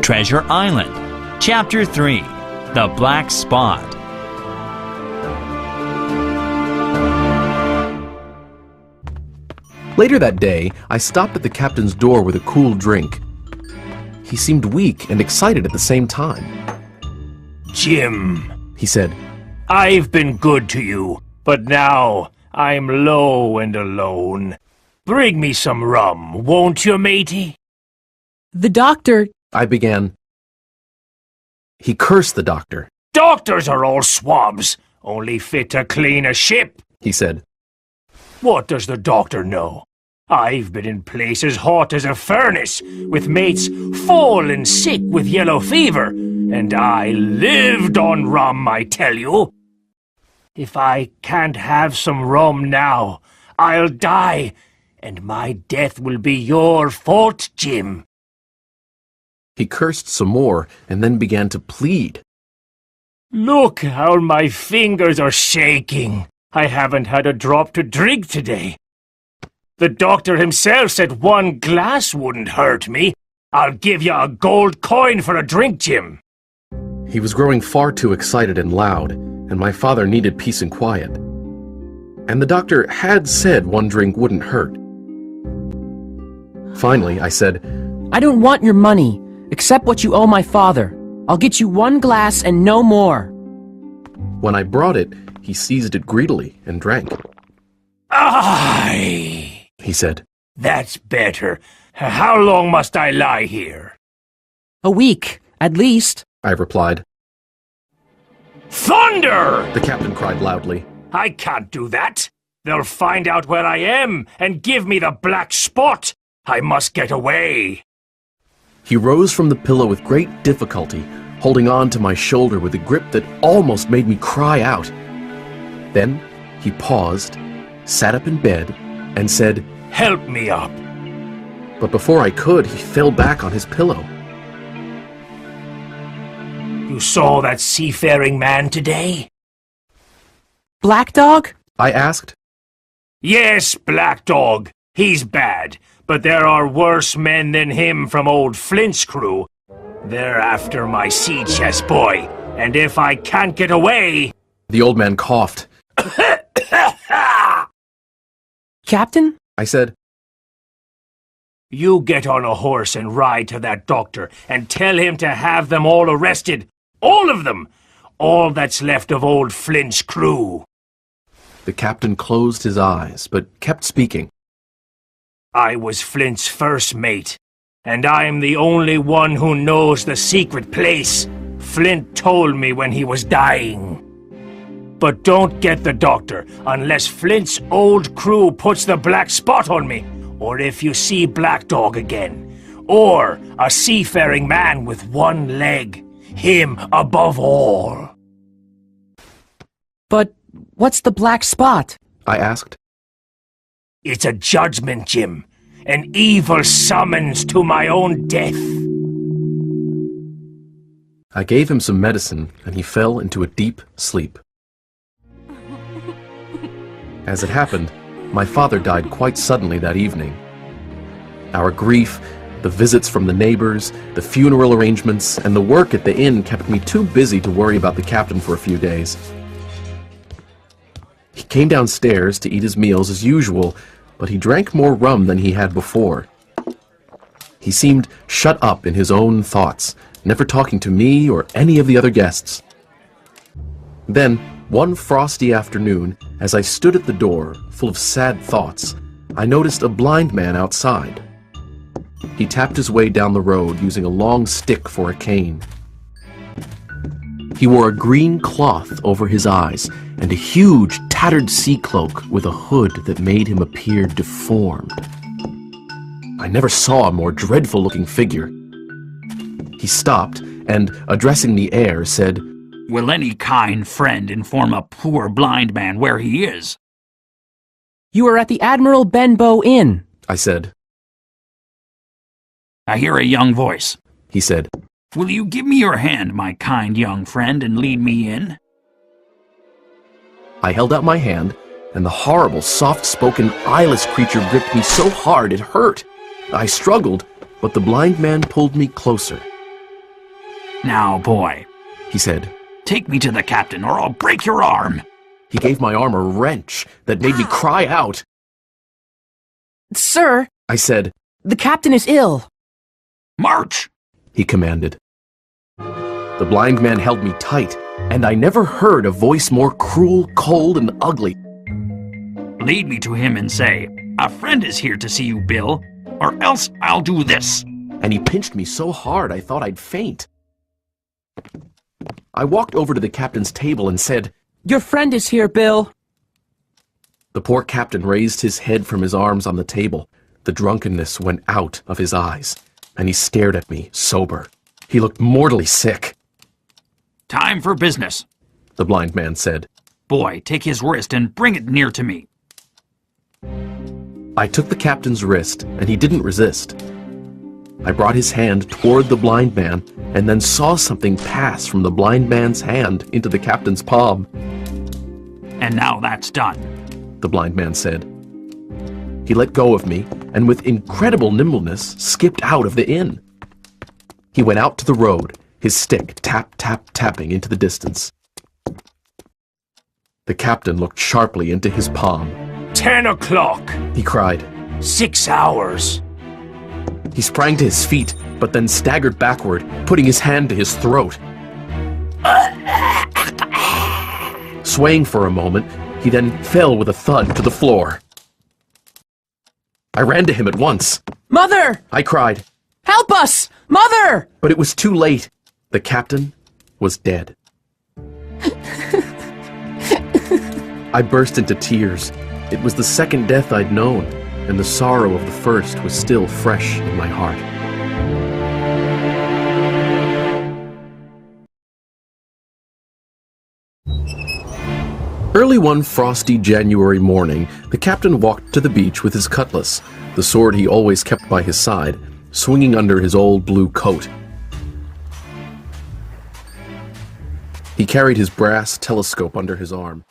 Treasure Island. Chapter 3. The Black Spot. Later that day, I stopped at the captain's door with a cool drink. He seemed weak and excited at the same time. "Jim," He said, "I've been good to you, but now I'm low and alone. Bring me some rum, won't you, matey?" The doctor... I began. He cursed the doctor. "Doctors are all swabs, only fit to clean a ship," He said. "What does the doctor know? I've been in places hot as a furnace, with mates fallen sick with yellow fever, and I lived on rum, I tell you. If I can't have some rum now, I'll die, and my death will be your fault, Jim." He cursed some more and then began to plead. "Look how my fingers are shaking. I haven't had a drop to drink today. The doctor himself said one glass wouldn't hurt me. I'll give you a gold coin for a drink, Jim." He was growing far too excited and loud, and my father needed peace and quiet. And the doctor had said one drink wouldn't hurt. Finally, I said, I don't want your money. Accept what you owe my father. I'll get you one glass and no more. When I brought it, he seized it greedily and drank. "Aye," He said. "that's better. How long must I lie here?" A week, at least. I replied. "Thunder!" The captain cried loudly. "I can't do that. They'll find out where I am and give me the black spot. I must get away." He rose from the pillow with great difficulty, holding on to my shoulder with a grip that almost made me cry out. Then he paused, sat up in bed, and said, "Help me up." but before I could, he fell back on his pillow. "You saw that seafaring man today?" Black Dog? I asked. "Yes, Black Dog. He's bad, but there are worse men than him from old Flint's crew. They're after my sea chest boy, and if I can't get away..." The old man coughed. Captain? I said, "You get on a horse and ride to that doctor and tell him to have them all arrested. All of them! All that's left of old Flint's crew." The captain closed his eyes, but kept speaking. "I was Flint's first mate, and I'm the only one who knows the secret place. Flint told me when he was dying. But don't get the doctor unless Flint's old crew puts the black spot on me, or if you see Black Dog again, or a seafaring man with one leg, him above all." But what's the black spot? I asked. "It's a judgment, Jim. An evil summons to my own death." I gave him some medicine, and he fell into a deep sleep. As it happened, my father died quite suddenly that evening. Our grief, the visits from the neighbors, the funeral arrangements, and the work at the inn kept me too busy to worry about the captain for a few days. He came downstairs to eat his meals as usual, but he drank more rum than he had before. He seemed shut up in his own thoughts, never talking to me or any of the other guests. Then, one frosty afternoon, as I stood at the door, full of sad thoughts, I noticed a blind man outside. He tapped his way down the road using a long stick for a cane. He wore a green cloth over his eyes and a huge, tattered sea cloak with a hood that made him appear deformed. I never saw a more dreadful-looking figure. He stopped and, addressing the air, said, "Will any kind friend inform a poor blind man where he is?" You are at the Admiral Benbow Inn. I said. "I hear a young voice," He said. "Will you give me your hand, my kind young friend, and lead me in?" I held out my hand, and the horrible, soft-spoken, eyeless creature gripped me so hard it hurt. I struggled, but the blind man pulled me closer. Now, boy, he said. take me to the captain or I'll break your arm. He gave my arm a wrench that made me cry out. Sir, I said, the captain is ill. March! he commanded. The blind man held me tight, and I never heard a voice more cruel, cold, and ugly. Lead me to him and say, a friend is here to see you, Bill, or else I'll do this. And he pinched me so hard I thought I'd faint. I walked over to the captain's table and said, Your friend is here, Bill. The poor captain raised his head from his arms on the table. The drunkenness went out of his eyes, and he stared at me, sober. He looked mortally sick. Time for business. The blind man said. Boy, take his wrist and bring it near to me. I took the captain's wrist, and he didn't resist. I brought his hand toward the blind man, and then saw something pass from the blind man's hand into the captain's palm. And now that's done. The blind man said. He let go of me, and with incredible nimbleness skipped out of the inn. He went out to the road, his stick tapping into the distance. The captain looked sharply into his palm. 10 o'clock. He cried. 6 hours. He sprang to his feet, but then staggered backward, putting his hand to his throat. Swaying for a moment, he then fell with a thud to the floor. I ran to him at once. Mother! I cried. Help us! Mother! But it was too late. The captain was dead. I burst into tears. It was the second death I'd known, and the sorrow of the first was still fresh in my heart. Early one frosty January morning, the captain walked to the beach with his cutlass, the sword he always kept by his side, swinging under his old blue coat. He carried his brass telescope under his arm.